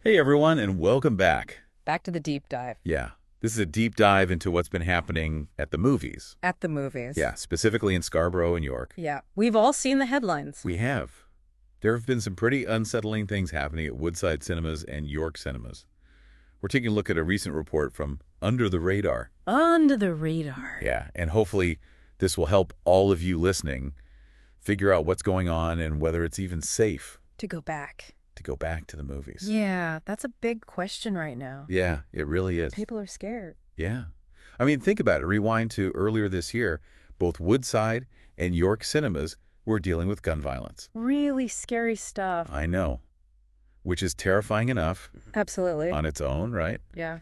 Hey everyone, and welcome back. Back to the deep dive. Yeah, this is a deep dive into what's been happening at the movies. At the movies. Yeah, specifically in Scarborough and York. Yeah. We've all seen the headlines. We have. There have been some pretty unsettling things happening at Woodside Cinemas and York Cinemas. We're taking a look at a recent report from Under the Radar. Under the radar. Yeah, and hopefully this will help all of you listening figure out what's going on and whether it's even safe To go back. to the movies. Yeah, that's a big question right now. Yeah, it really is. People are scared. Yeah. I mean, think about it. Rewind to earlier this year, both Woodside and York Cinemas were dealing with gun violence. Really scary stuff. I know. Which is terrifying enough Absolutely. on its own, right? Yeah.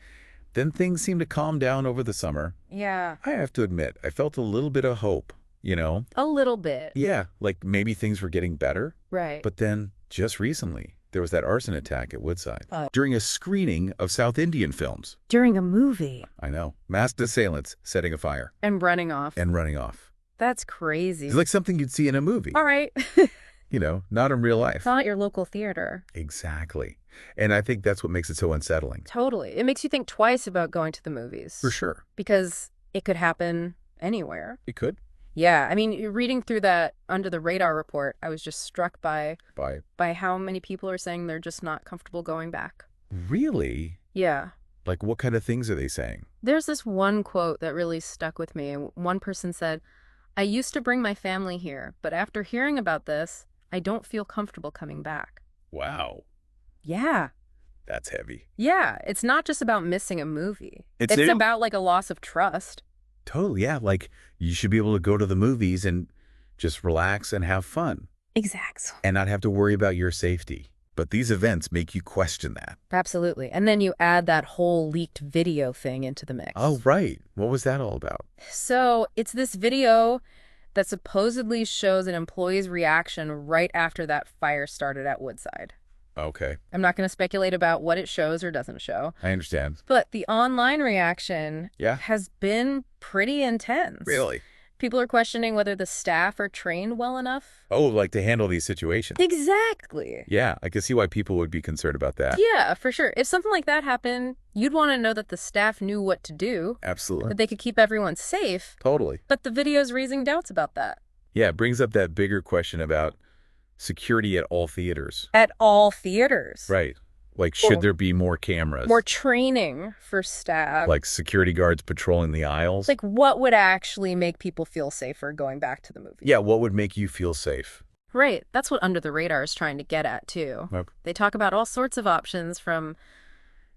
Then things seemed to calm down over the summer. Yeah. I have to admit, I felt a little bit of hope, you know? A little bit. Yeah, like maybe things were getting better. Right. But then, just recently, there was that arson attack at Woodside during a screening of South Indian films. During a movie. I know. Masked assailants setting a fire. And running off. And running off. That's crazy. It's like something you'd see in a movie. All right. You know, not in real life. It's not at your local theater. Exactly. And I think that's what makes it so unsettling. Totally. It makes you think twice about going to the movies. For sure. Because it could happen anywhere. It could. Yeah, I mean, reading through that Under the Radar report, I was just struck by how many people are saying they're just not comfortable going back. Really? Yeah. Like, what kind of things are they saying? There's this one quote that really stuck with me. One person said, "I used to bring my family here, but after hearing about this, I don't feel comfortable coming back." Wow. Yeah. That's heavy. Yeah, it's not just about missing a movie. It's about like a loss of trust. Totally, yeah. Like, you should be able to go to the movies and just relax and have fun. Exactly. And not have to worry about your safety. But these events make you question that. Absolutely. And then you add that whole leaked video thing into the mix. Oh, right. What was that all about? So it's this video that supposedly shows an employee's reaction right after that fire started at Woodside. Okay. I'm not going to speculate about what it shows or doesn't show. I understand. But the online reaction Yeah. has been pretty intense. Really? People are questioning whether the staff are trained well enough. Oh, like to handle these situations. Exactly. Yeah, I can see why people would be concerned about that. Yeah, for sure. If something like that happened, you'd want to know that the staff knew what to do, Absolutely. that they could keep everyone safe. Totally. But the video's raising doubts about that. Yeah, it brings up that bigger question about security at all theaters. At all theaters. Right. Like, should there be more cameras? More training for staff. Like security guards patrolling the aisles? Like, what would actually make people feel safer going back to the movie? Yeah, what would make you feel safe? Right. That's what Under the Radar is trying to get at, too. Okay. They talk about all sorts of options, from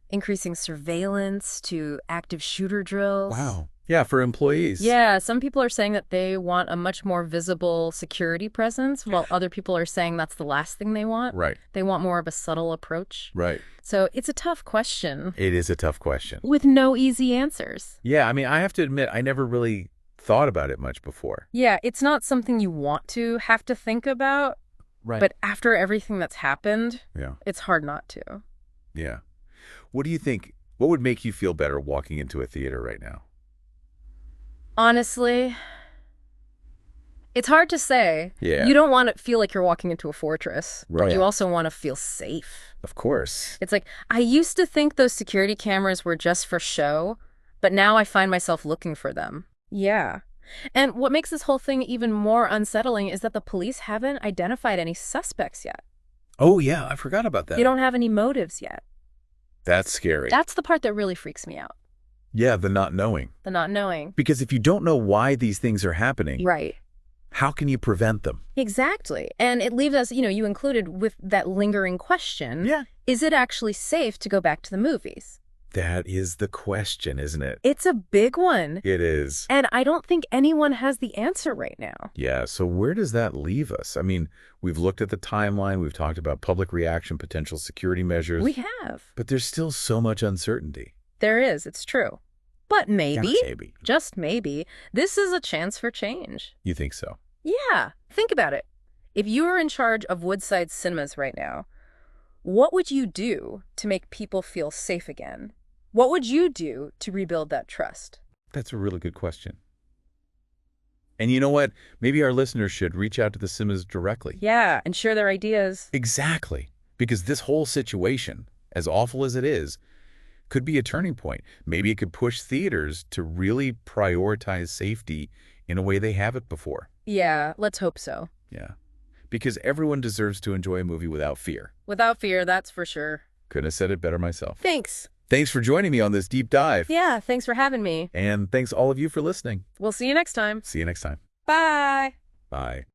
increasing surveillance to active shooter drills. Wow. Yeah, for employees. Yeah, some people are saying that they want a much more visible security presence, while other people are saying that's the last thing they want. Right. They want more of a subtle approach. Right. So it's a tough question. It is a tough question. With no easy answers. Yeah, I mean, I have to admit, I never really thought about it much before. Yeah, it's not something you want to have to think about. Right. But after everything that's happened, Yeah. it's hard not to. Yeah. What do you think? What would make you feel better walking into a theater right now? Honestly, it's hard to say. Yeah. You don't want to feel like you're walking into a fortress, but Right. you also want to feel safe. Of course. It's like, I used to think those security cameras were just for show, but now I find myself looking for them. Yeah. And what makes this whole thing even more unsettling is that the police haven't identified any suspects yet. Oh, yeah, I forgot about that. They don't have any motives yet. That's scary. That's the part that really freaks me out. Yeah, the not knowing. The not knowing. Because if you don't know why these things are happening, Right. how can you prevent them? Exactly. And it leaves us, you included with that lingering question. Yeah. Is it actually safe to go back to the movies? That is the question, isn't it? It's a big one. It is. And I don't think anyone has the answer right now. Yeah, so where does that leave us? I mean, we've looked at the timeline, we've talked about public reaction, potential security measures. We have. But there's still so much uncertainty. There is. It's true. But maybe, Maybe. just maybe, this is a chance for change. You think so? Yeah. Think about it. If you were in charge of Woodside Cinemas right now, what would you do to make people feel safe again? What would you do to rebuild that trust? That's a really good question. And you know what? Maybe our listeners should reach out to the cinemas directly. Yeah, and share their ideas. Exactly. Because this whole situation as awful as it is, could be a turning point. Maybe it could push theaters to really prioritize safety in a way they haven't before. Yeah, let's hope so. Yeah. Because everyone deserves to enjoy a movie without fear. Without fear, that's for sure. Couldn't have said it better myself. Thanks. Thanks for joining me on this deep dive. Yeah, thanks for having me. And thanks all of you for listening. We'll see you next time. See you next time. Bye. Bye.